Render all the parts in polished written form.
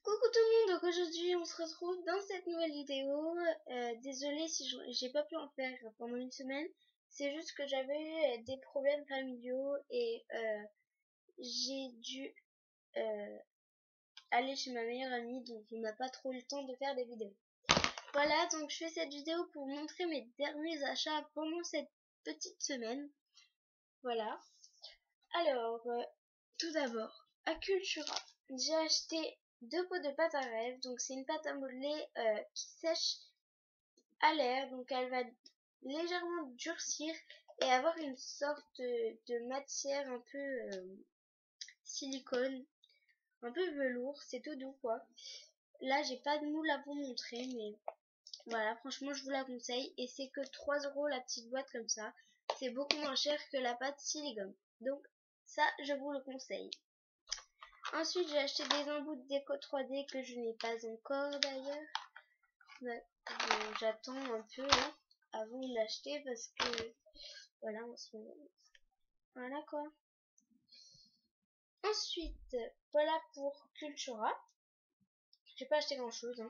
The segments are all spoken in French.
Coucou tout le monde, donc aujourd'hui on se retrouve dans cette nouvelle vidéo. Désolée si j'ai pas pu en faire pendant une semaine, c'est juste que j'avais eu des problèmes familiaux et j'ai dû aller chez ma meilleure amie, donc on n'a pas trop eu le temps de faire des vidéos. Voilà, donc je fais cette vidéo pour vous montrer mes derniers achats pendant cette petite semaine. Voilà. Alors, tout d'abord, à Cultura, j'ai acheté 2 pots de pâte à rêve. Donc c'est une pâte à modeler qui sèche à l'air, donc elle va légèrement durcir et avoir une sorte de matière un peu silicone, un peu velours, c'est tout doux quoi. Là j'ai pas de moule à vous montrer, mais voilà, franchement je vous la conseille et c'est que 3 € la petite boîte comme ça. C'est beaucoup moins cher que la pâte silicone, donc ça je vous le conseille. Ensuite, j'ai acheté des embouts de déco 3D que je n'ai pas encore d'ailleurs. J'attends un peu avant de l'acheter parce que voilà, en ce moment. Voilà quoi. Ensuite, voilà pour Cultura. J'ai pas acheté grand chose.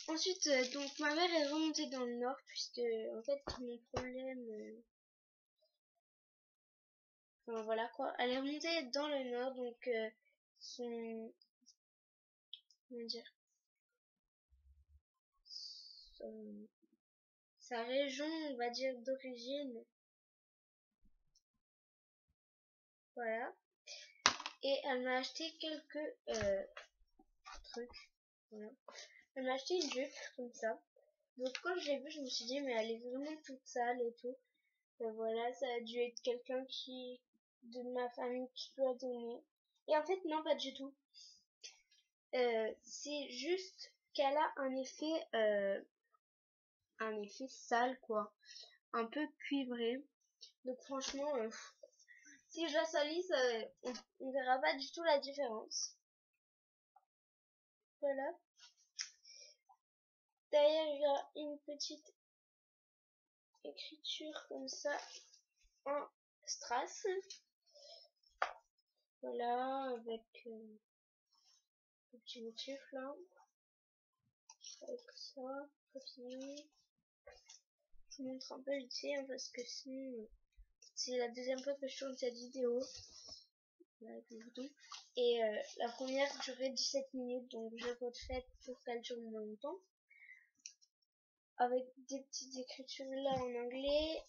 Ensuite, donc ma mère est remontée dans le nord puisque en fait mon problème. Enfin voilà quoi. Elle est remontée dans le nord donc son. Comment dire, sa région, on va dire, d'origine. Voilà. Et elle m'a acheté quelques trucs. Voilà. Elle m'a acheté une jupe comme ça. Donc quand je l'ai vue, je me suis dit mais elle est vraiment toute sale et tout. Et voilà, ça a dû être quelqu'un qui de ma famille qui lui a donné. Et en fait non, pas du tout. C'est juste qu'elle a un effet sale quoi, un peu cuivré. Donc franchement, si je la salis, on verra pas du tout la différence. Voilà. Derrière, il y a une petite écriture comme ça en strass. Voilà, avec le petit motif là. Avec ça, papillon. Je vous montre un peu vite fait parce que sinon, c'est la deuxième fois que je tourne cette vidéo. Avec le bouton. Et la première durait 17 minutes, donc je refais pour qu'elle dure moins longtemps. Avec des petites écritures là en anglais.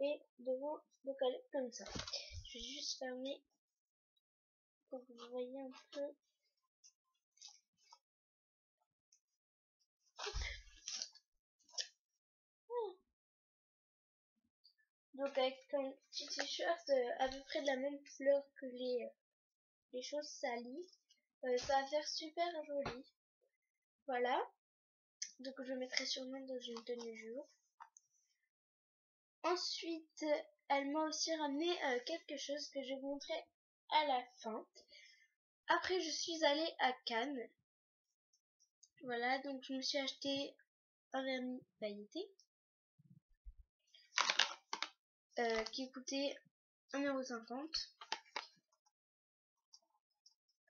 Et devant, donc elle est comme ça. Je vais juste fermer pour que vous voyez un peu. Donc avec un petit t-shirt à peu près de la même couleur que les choses salies. Ça va faire super joli. Voilà. Donc je mettrai sûrement dans une tenue jour. Ensuite, elle m'a aussi ramené quelque chose que je vais vous montrer à la fin. Après, je suis allée à Cannes. Voilà, donc je me suis acheté un vernis pailleté qui coûtait 1,50 €.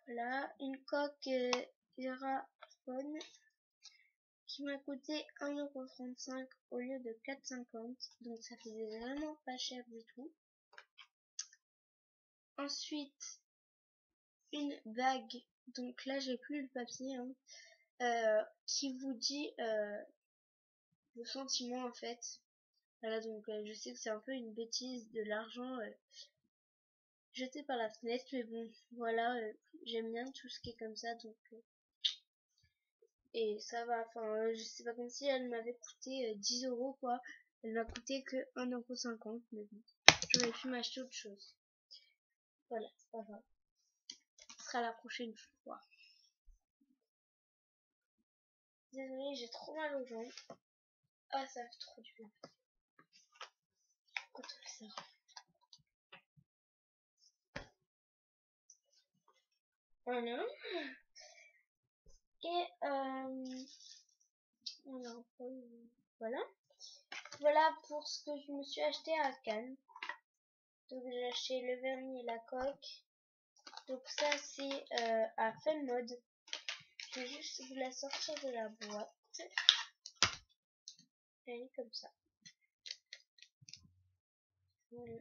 Voilà, une coque Zerafone qui m'a coûté 1,35 € au lieu de 4,50 €. Donc ça faisait vraiment pas cher du tout. Ensuite, une bague. Donc là, j'ai plus le papier. Qui vous dit vos sentiments en fait. Voilà, donc je sais que c'est un peu une bêtise de l'argent jeté par la fenêtre, mais bon, voilà, j'aime bien tout ce qui est comme ça, donc et ça va, enfin, je sais pas, comme si elle m'avait coûté 10 € quoi, elle m'a coûté que 1,50 €, mais bon, j'aurais pu m'acheter autre chose. Voilà, c'est pas grave, ce sera la prochaine fois. Désolée, j'ai trop mal aux jambes. Ah, ça fait trop du bien. Quand on fait ça. Voilà. Et alors, voilà. Voilà pour ce que je me suis acheté à Cannes. Donc j'ai acheté le vernis et la coque. Donc ça c'est à Fun Mode. vais juste vous la sortir de la boîte. Elle est comme ça. Voilà.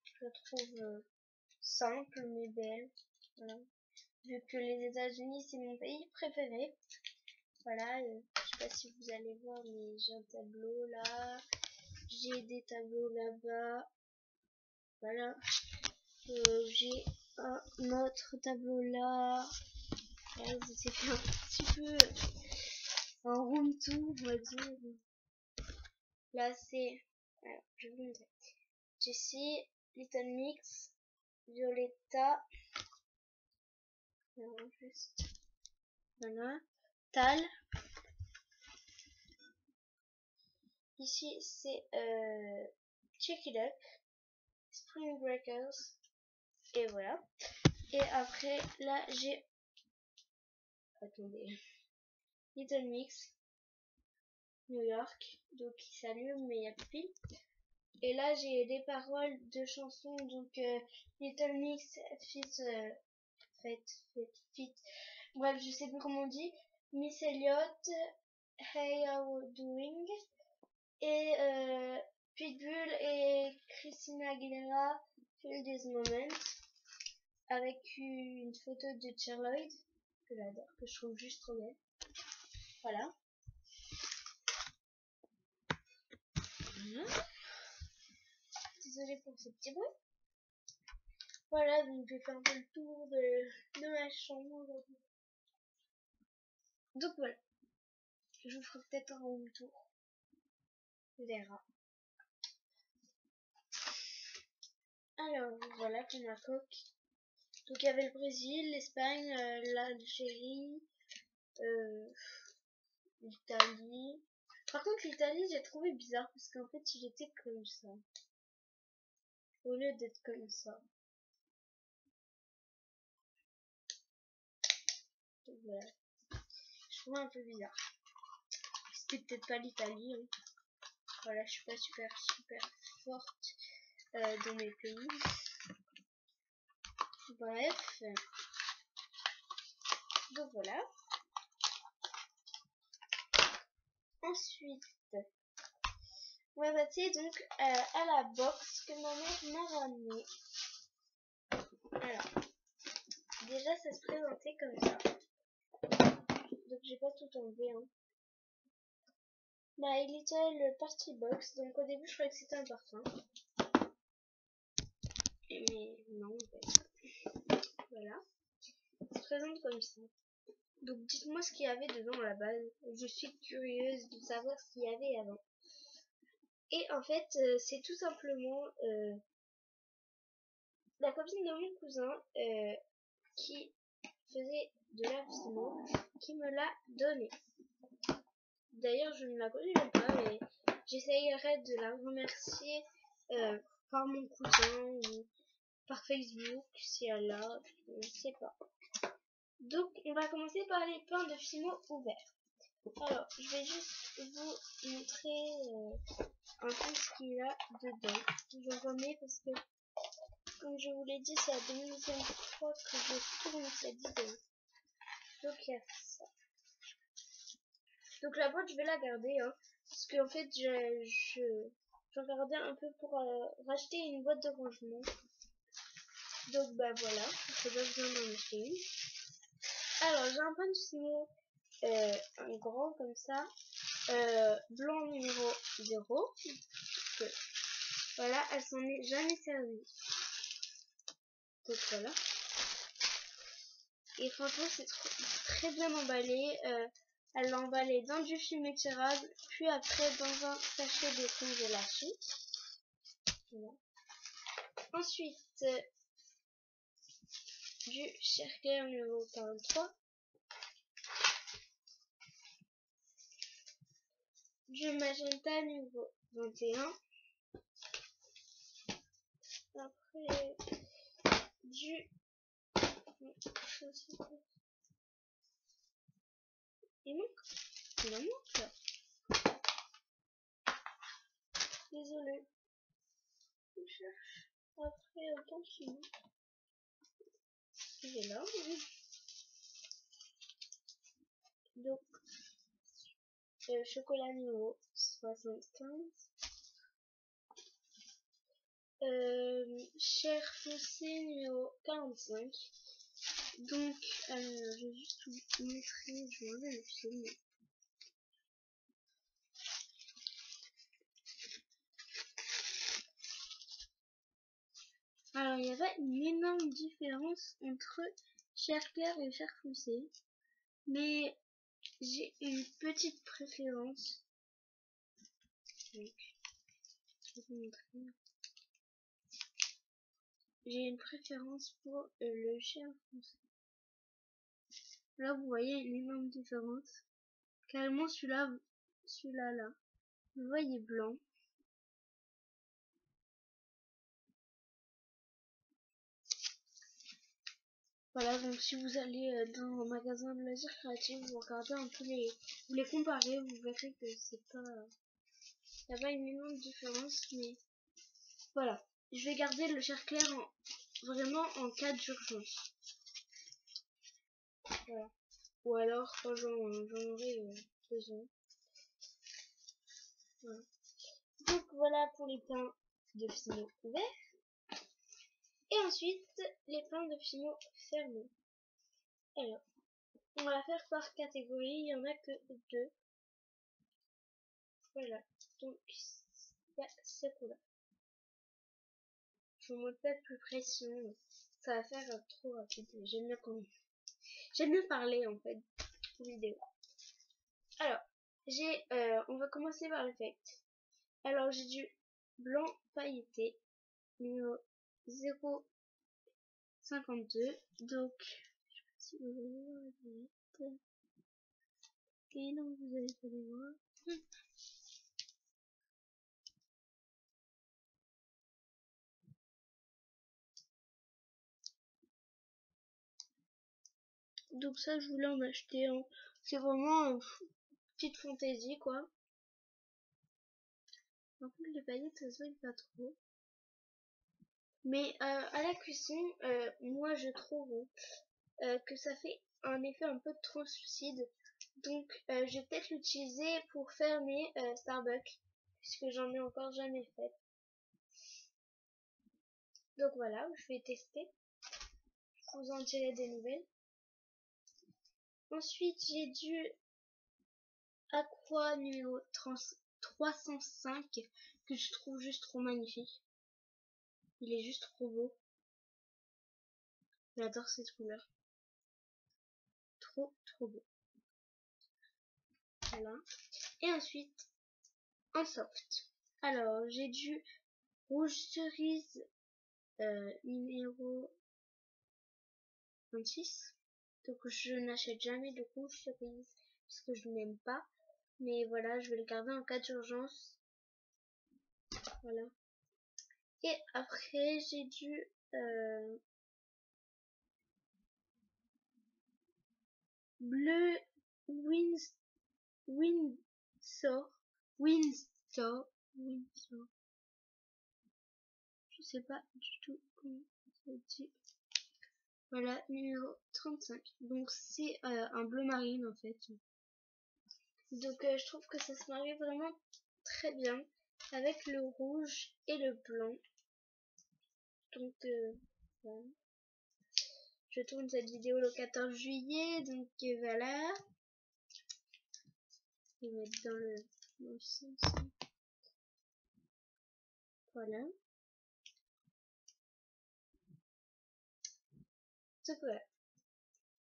Je la trouve simple mais belle. Voilà. Vu que les États-Unis c'est mon pays préféré. Voilà, je sais pas si vous allez voir, mais j'ai un tableau là. J'ai des tableaux là-bas. Voilà. J'ai un autre tableau là. Là, c'est fait un petit peu un room tour, on va dire. Là, c'est... Alors, je vais vous montrer. Jessie, Little Mix, Violetta. Alors, juste... Voilà. Tal. Ici, c'est Check It Up, Spring Breakers. Et voilà. Et après, là, j'ai... Attendez. Little Mix, New York. Donc, il s'allume, mais il n'y a plus de pile. Et là, j'ai des paroles de chansons. Donc, Little Mix, Fit. Bref, je sais plus comment on dit. Miss Elliott, Hey How Doing. Et Pitbull et Christina Aguilera, Feel This Moment. Avec une photo de Cher Lloyd, que j'adore, que je trouve juste trop belle. Voilà. Désolée pour ce petit bruit. Voilà, donc je vais faire un peu le tour de ma chambre aujourd'hui. Donc voilà. Je vous ferai peut-être un room tour. On verra. Alors, voilà pour ma coque. Donc il y avait le Brésil, l'Espagne, l'Algérie, l'Italie. Par contre, l'Italie, j'ai trouvé bizarre parce qu'en fait, il était comme ça. Au lieu d'être comme ça. Donc voilà. Je trouvais un peu bizarre. C'était peut-être pas l'Italie. Hein. Voilà, je suis pas super forte dans mes pays. Bref. Donc voilà. Ensuite, on va passer donc à la box que ma mère m'a ramenée. Alors, déjà ça se présentait comme ça. Donc j'ai pas tout enlevé. Hein. My Little Party Box. Donc au début je croyais que c'était un parfum. Mais non en fait. Voilà. Ça se présente comme ça. Donc dites-moi ce qu'il y avait dedans à la base. Je suis curieuse de savoir ce qu'il y avait avant. Et en fait, c'est tout simplement la copine de mon cousin qui faisait de la vidéo qui me l'a donnée. D'ailleurs, je ne la connais même pas et j'essayerai de la remercier par mon cousin ou par Facebook si elle l'a, je ne sais pas. Donc, on va commencer par les pains de Fimo ouverts. Alors, je vais juste vous montrer un peu ce qu'il y a dedans. Je remets parce que, comme je vous l'ai dit, c'est la deuxième fois que je tourne cette vidéo. Donc, il y a ça. Donc, la boîte, je vais la garder, hein, parce qu'en fait, je regardais un peu pour racheter une boîte de rangement. Donc, bah voilà, j'ai pas besoin d'en acheter une. Alors, j'ai un pain de Fimo, un grand comme ça. Blanc numéro 0. Que, voilà, elle s'en est jamais servie. Donc voilà. Et franchement, c'est très bien emballé. Elle l'a emballé dans du film étirable, puis après dans un sachet de congélation. Voilà. Ensuite, du Cherker numéro 43. Du magenta numéro 21. Après, du... Il en manque là. Désolée. Je cherche après autant de films. il est là. Donc, chocolat numéro 75. Chair foncée numéro 45. Donc, je vais juste vous montrer, je vais enlever le film. Alors, il n'y a pas une énorme différence entre chair claire et chair foncée, mais j'ai une petite préférence. Donc, je vais vous montrer. J'ai une préférence pour le chair foncé. Là, vous voyez une énorme différence. Carrément, celui-là là. Vous voyez blanc. Voilà, donc si vous allez dans un magasin de loisirs créatifs, vous regardez un peu vous les comparez, vous verrez que c'est pas, il n'y a pas une énorme différence, mais voilà. Je vais garder le chair clair vraiment en cas d'urgence. Voilà. Ou alors quand j'en aurai besoin. Voilà. Donc voilà pour les pains de Fimo ouverts. Et ensuite, les pains de Fimo fermés. Alors, on va faire par catégorie, il n'y en a que 2. Voilà, donc il y a ces couleurs. Je vous montre pas de plus près, sinon ça va faire trop rapide. J'aime mieux parler en fait en vidéo. Alors, on va commencer par l'effect. Alors j'ai du blanc pailleté numéro 0,52. Donc, je sais pas si vous allez voir la vignette. Et non, vous allez pas les voir. Donc ça, je voulais en acheter un. C'est vraiment une petite fantaisie, quoi. Par contre, les paillettes, ça se voit pas trop. Mais à la cuisson, moi, je trouve que ça fait un effet un peu translucide. Donc, je vais peut-être l'utiliser pour faire mes Starbucks, puisque j'en ai encore jamais fait. Donc voilà, je vais tester. Je vous en dirai des nouvelles. Ensuite, j'ai du Aqua numéro 305 que je trouve juste trop magnifique. Il est juste trop beau. J'adore cette couleur. Trop beau. Voilà. Et ensuite, en soft. Alors, j'ai du rouge cerise numéro 26. Donc, je n'achète jamais de rouge cerise parce que je n'aime pas. Mais voilà, je vais le garder en cas d'urgence. Voilà. Et après, j'ai du bleu Windsor. Je sais pas du tout comment ça dit. Voilà, numéro 35. Donc c'est un bleu marine en fait. Donc je trouve que ça se marie vraiment très bien avec le rouge et le blanc. Donc voilà. Je tourne cette vidéo le 14 juillet. Donc voilà. Je vais mettre dans le sens. Voilà. Donc voilà.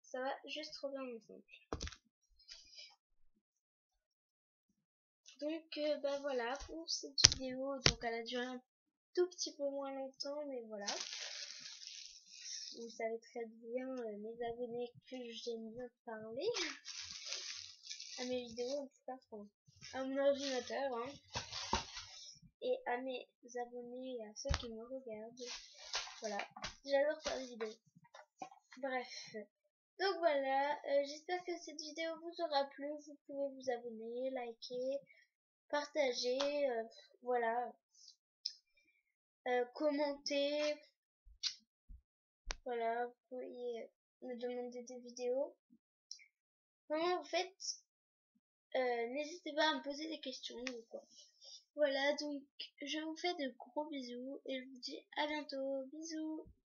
Ça va juste trop bien ensemble. Donc bah voilà pour cette vidéo. Donc elle a duré un tout petit peu moins longtemps, mais voilà. Vous savez très bien, mes abonnés, que j'aime bien parler à mes vidéos, en tout cas, à mon ordinateur, hein, et à mes abonnés et à ceux qui me regardent. Voilà, j'adore faire des vidéos. Bref, donc voilà, j'espère que cette vidéo vous aura plu. Vous pouvez vous abonner, liker, partager, voilà, commenter. Voilà, vous pouvez me demander des vidéos. Comment vous faites? N'hésitez pas à me poser des questions ou quoi. Voilà, donc je vous fais de gros bisous et je vous dis à bientôt. Bisous.